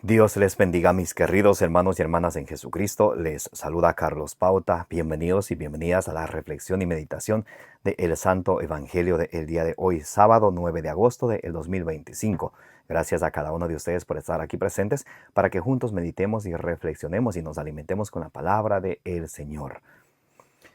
Dios les bendiga, mis queridos hermanos y hermanas en Jesucristo. Les saluda Carlos Pauta. Bienvenidos y bienvenidas a la reflexión y meditación del Santo Evangelio del día de hoy, sábado 9 de agosto del 2025. Gracias a cada uno de ustedes por estar aquí presentes para que juntos meditemos y reflexionemos y nos alimentemos con la palabra del Señor.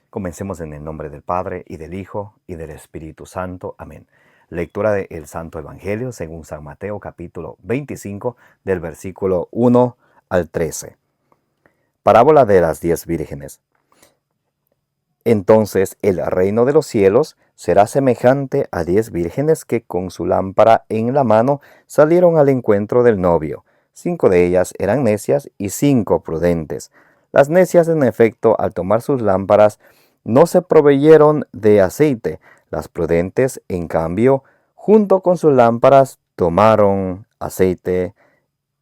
Comencemos en el nombre del Padre, y del Hijo, y del Espíritu Santo. Amén. Lectura del Santo Evangelio según San Mateo capítulo 25 del versículo 1 al 13. Parábola de las 10 vírgenes. Entonces el reino de los cielos será semejante a 10 vírgenes que con su lámpara en la mano salieron al encuentro del novio. 5 de ellas eran necias y 5 prudentes. Las necias, en efecto, al tomar sus lámparas, no se proveyeron de aceite. Las prudentes, en cambio, junto con sus lámparas, tomaron aceite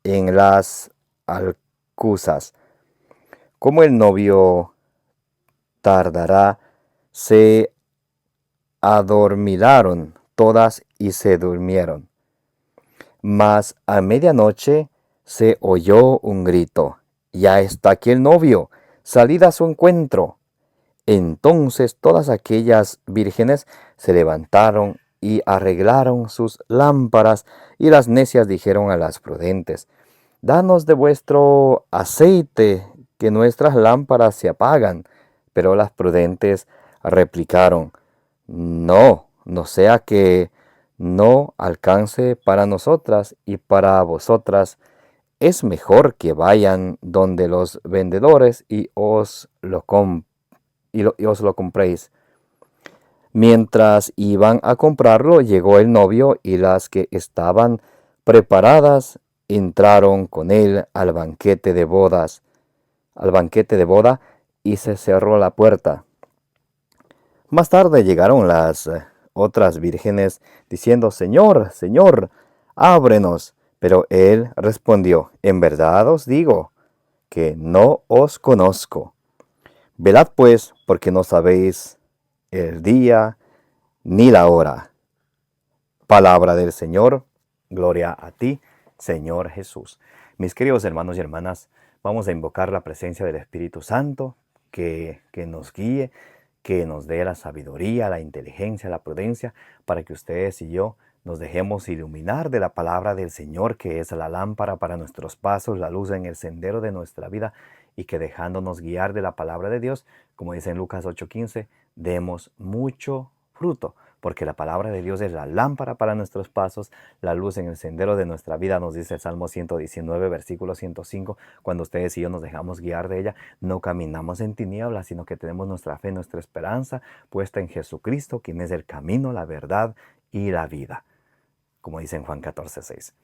en las alcuzas. Como el novio tardará, se adormilaron todas y se durmieron. Mas a medianoche se oyó un grito: «Ya está aquí el novio, salid a su encuentro». Entonces todas aquellas vírgenes se levantaron y arreglaron sus lámparas, y las necias dijeron a las prudentes: «Danos de vuestro aceite, que nuestras lámparas se apagan». Pero las prudentes replicaron: «No, no sea que no alcance para nosotras y para vosotras. Es mejor que vayan donde los vendedores y os lo compréis». Mientras iban a comprarlo, llegó el novio, y las que estaban preparadas entraron con él al banquete de boda, y se cerró la puerta. Más tarde llegaron las otras vírgenes diciendo: «Señor, Señor, ábrenos». Pero él respondió: «En verdad os digo que no os conozco. Velad pues, porque no sabéis el día ni la hora». Palabra del Señor. Gloria a ti, Señor Jesús. Mis queridos hermanos y hermanas, vamos a invocar la presencia del Espíritu Santo que nos guíe, que nos dé la sabiduría, la inteligencia, la prudencia, para que ustedes y yo nos dejemos iluminar de la palabra del Señor, que es la lámpara para nuestros pasos, la luz en el sendero de nuestra vida, y que dejándonos guiar de la palabra de Dios, como dice en Lucas 8:15, demos mucho fruto, porque la palabra de Dios es la lámpara para nuestros pasos, la luz en el sendero de nuestra vida, nos dice el Salmo 119, versículo 105. Cuando ustedes y yo nos dejamos guiar de ella, no caminamos en tinieblas, sino que tenemos nuestra fe, nuestra esperanza puesta en Jesucristo, quien es el camino, la verdad y la vida, como dice en Juan 14:6.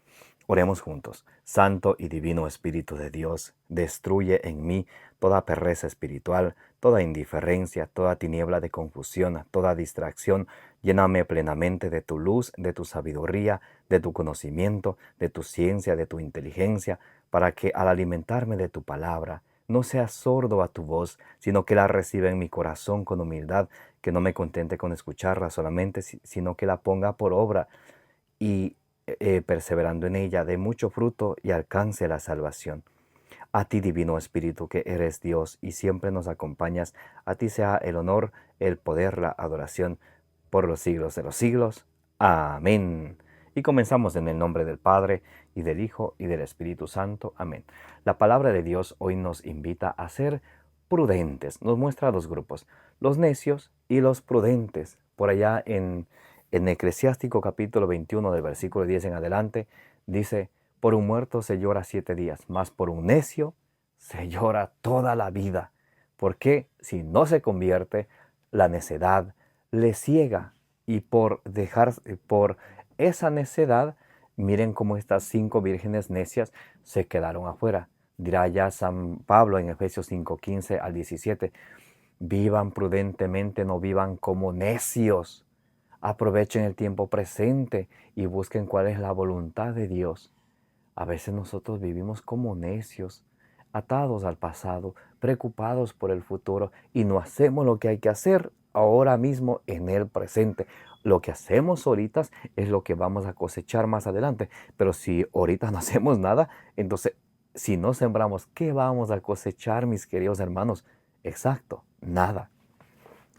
Oremos juntos. Santo y divino Espíritu de Dios, destruye en mí toda pereza espiritual, toda indiferencia, toda tiniebla de confusión, toda distracción. Lléname plenamente de tu luz, de tu sabiduría, de tu conocimiento, de tu ciencia, de tu inteligencia, para que al alimentarme de tu palabra, no sea sordo a tu voz, sino que la reciba en mi corazón con humildad, que no me contente con escucharla solamente, sino que la ponga por obra, y perseverando en ella, dé mucho fruto y alcance la salvación. A ti, Divino Espíritu, que eres Dios y siempre nos acompañas, a ti sea el honor, el poder, la adoración por los siglos de los siglos. Amén. Y comenzamos en el nombre del Padre, y del Hijo, y del Espíritu Santo. Amén. La palabra de Dios hoy nos invita a ser prudentes. Nos muestra dos grupos: los necios y los prudentes. Por allá en Eclesiástico capítulo 21 del versículo 10 en adelante, dice: «Por un muerto se llora 7 días, mas por un necio se llora toda la vida». Porque si no se convierte, la necedad le ciega, y por esa necedad, miren cómo estas 5 vírgenes necias se quedaron afuera. Dirá ya San Pablo en Efesios 5:15 al 17: «Vivan prudentemente, no vivan como necios. Aprovechen el tiempo presente y busquen cuál es la voluntad de Dios». A veces nosotros vivimos como necios, atados al pasado, preocupados por el futuro, y no hacemos lo que hay que hacer ahora mismo en el presente. Lo que hacemos ahorita es lo que vamos a cosechar más adelante. Pero si ahorita no hacemos nada, entonces si no sembramos, ¿qué vamos a cosechar, mis queridos hermanos? Exacto, nada.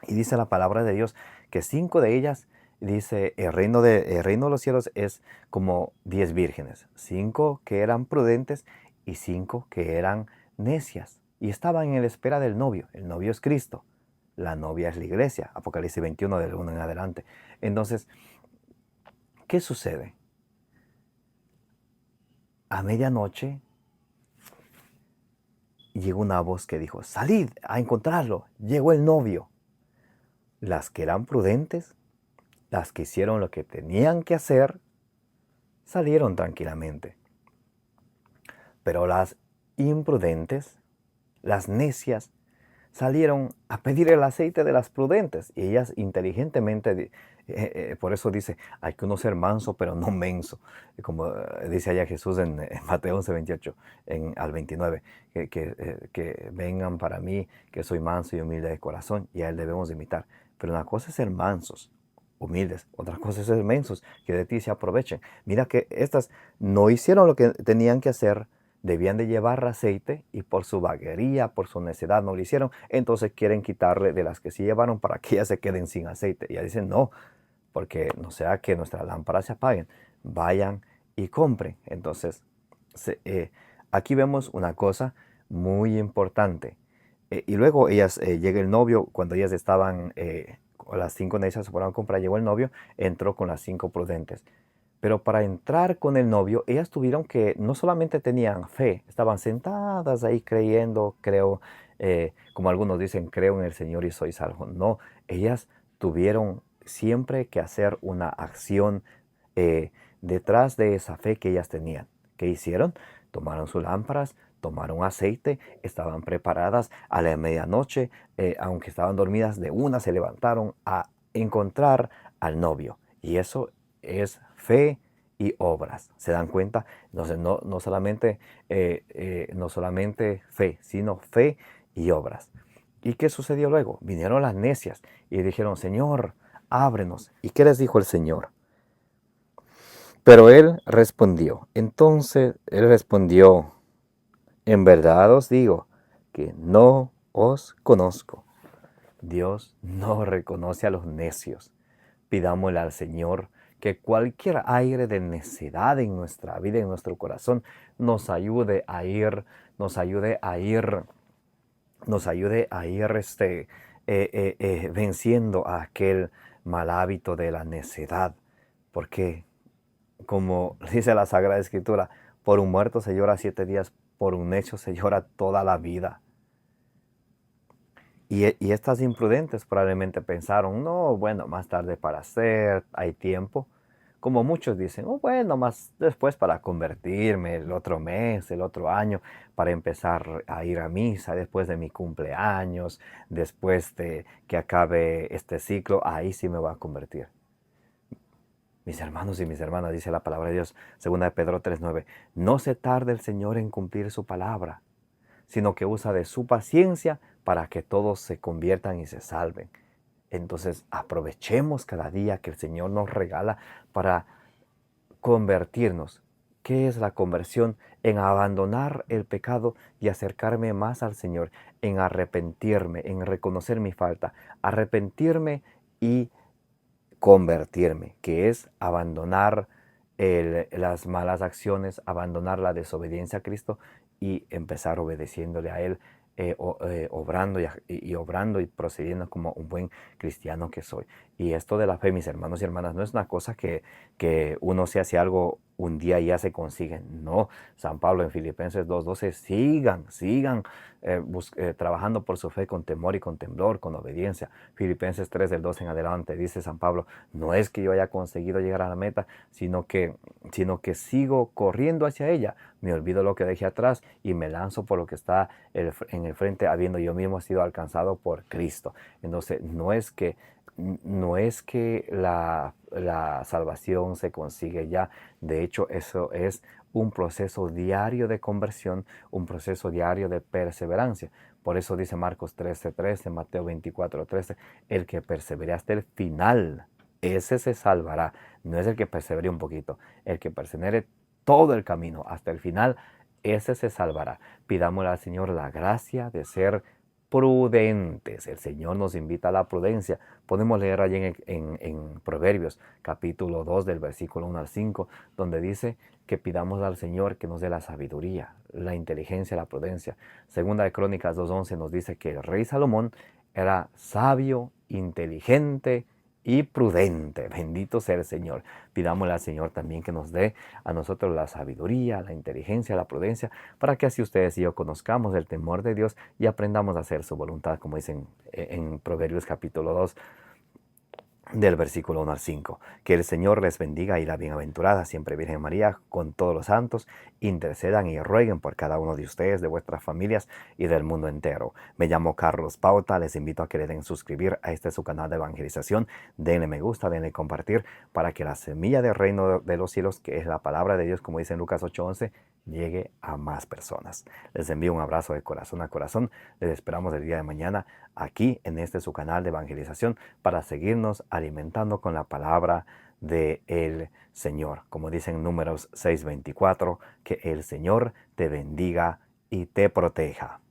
Y dice la palabra de Dios que 5 de ellas, dice, el reino de los cielos es como 10 vírgenes. 5 que eran prudentes y 5 que eran necias. Y estaban en la espera del novio. El novio es Cristo. La novia es la iglesia. Apocalipsis 21 del 1 en adelante. Entonces, ¿qué sucede? A medianoche llegó una voz que dijo, salid a encontrarlo. Llegó el novio. Las que eran prudentes, las que hicieron lo que tenían que hacer, salieron tranquilamente. Pero las imprudentes, las necias, salieron a pedir el aceite de las prudentes. Y ellas inteligentemente, por eso dice, hay que uno ser manso, pero no menso. Como dice allá Jesús en Mateo 11:28 al 29, que vengan para mí, que soy manso y humilde de corazón, y a él debemos imitar. Pero una cosa es ser mansos, humildes, otra cosa es ser mensos, que de ti se aprovechen. Mira que estas no hicieron lo que tenían que hacer, debían de llevar aceite y por su vaguería, por su necedad no lo hicieron, entonces quieren quitarle de las que sí llevaron para que ellas se queden sin aceite. Y ya dicen, no, porque no sea que nuestras lámparas se apaguen, vayan y compren. Entonces, aquí vemos una cosa muy importante. Y luego ellas, llega el novio, cuando ellas estaban, las 5 necias se fueron a comprar, llegó el novio, entró con las 5 prudentes. Pero para entrar con el novio, ellas tuvieron que, no solamente tenían fe, estaban sentadas ahí creyendo, creo, como algunos dicen, creo en el Señor y soy salvo. No, ellas tuvieron siempre que hacer una acción eh, detrás de esa fe que ellas tenían. ¿Qué hicieron? Tomaron sus lámparas, tomaron aceite, estaban preparadas a la medianoche, aunque estaban dormidas, de una se levantaron a encontrar al novio. Y eso es fe y obras. ¿Se dan cuenta? Entonces, no solamente, no solamente fe, sino fe y obras. ¿Y qué sucedió luego? Vinieron las necias y dijeron, Señor, ábrenos. ¿Y qué les dijo el Señor? Pero él respondió, en verdad os digo que no os conozco. Dios no reconoce a los necios. Pidámosle al Señor que cualquier aire de necedad en nuestra vida, en nuestro corazón, nos ayude a ir, nos ayude a ir, nos ayude a ir venciendo a aquel mal hábito de la necedad. Porque, como dice la Sagrada Escritura, por un muerto se llora 7 días, por un hecho se llora toda la vida. Y estas imprudentes probablemente pensaron, no, bueno, más tarde para hacer, hay tiempo. Como muchos dicen, oh, bueno, más después para convertirme, el otro mes, el otro año, para empezar a ir a misa después de mi cumpleaños, después de que acabe este ciclo, ahí sí me voy a convertir. Mis hermanos y mis hermanas, dice la palabra de Dios, 2 de Pedro 3:9, no se tarde el Señor en cumplir su palabra, sino que usa de su paciencia para que todos se conviertan y se salven. Entonces aprovechemos cada día que el Señor nos regala para convertirnos. ¿Qué es la conversión? En abandonar el pecado y acercarme más al Señor, en arrepentirme, en reconocer mi falta, arrepentirme y convertirme, que es abandonar las malas acciones, abandonar la desobediencia a Cristo y empezar obedeciéndole a Él, obrando obrando y procediendo como un buen cristiano que soy. Y esto de la fe, mis hermanos y hermanas, no es una cosa que uno se hace algo un día y ya se consigue. No, San Pablo en Filipenses 2:12, sigan trabajando por su fe con temor y con temblor, con obediencia. Filipenses 3 del 12 en adelante, dice San Pablo, no es que yo haya conseguido llegar a la meta, sino que sigo corriendo hacia ella. Me olvido lo que dejé atrás y me lanzo por lo que está en el frente, habiendo yo mismo sido alcanzado por Cristo. Entonces, no es que la salvación se consigue ya. De hecho, eso es un proceso diario de conversión, un proceso diario de perseverancia. Por eso dice Marcos 13:13, Mateo 24:13, el que persevere hasta el final, ese se salvará. No es el que persevere un poquito, el que persevere todo el camino hasta el final, ese se salvará. Pidámosle al Señor la gracia de ser prudentes. El Señor nos invita a la prudencia. Podemos leer allí en Proverbios capítulo 2 del versículo 1 al 5, donde dice que pidamos al Señor que nos dé la sabiduría, la inteligencia, la prudencia. Segunda de Crónicas 2:11 nos dice que el rey Salomón era sabio, inteligente y prudente. Bendito sea el Señor. Pidámosle al Señor también que nos dé a nosotros la sabiduría, la inteligencia, la prudencia, para que así ustedes y yo conozcamos el temor de Dios y aprendamos a hacer su voluntad, como dicen en Proverbios capítulo 2, del versículo 1 al 5. Que el Señor les bendiga y la bienaventurada siempre Virgen María con todos los santos intercedan y rueguen por cada uno de ustedes, de vuestras familias y del mundo entero. Me llamo Carlos Pauta, les invito a que le den suscribir a este su canal de evangelización, denle me gusta, denle compartir para que la semilla del reino de los cielos, que es la palabra de Dios, como dice en Lucas 8:11, llegue a más personas. Les envío un abrazo de corazón a corazón. Les esperamos el día de mañana aquí en este su canal de evangelización para seguirnos alimentando con la palabra del Señor. Como dicen Números 6:24, que el Señor te bendiga y te proteja.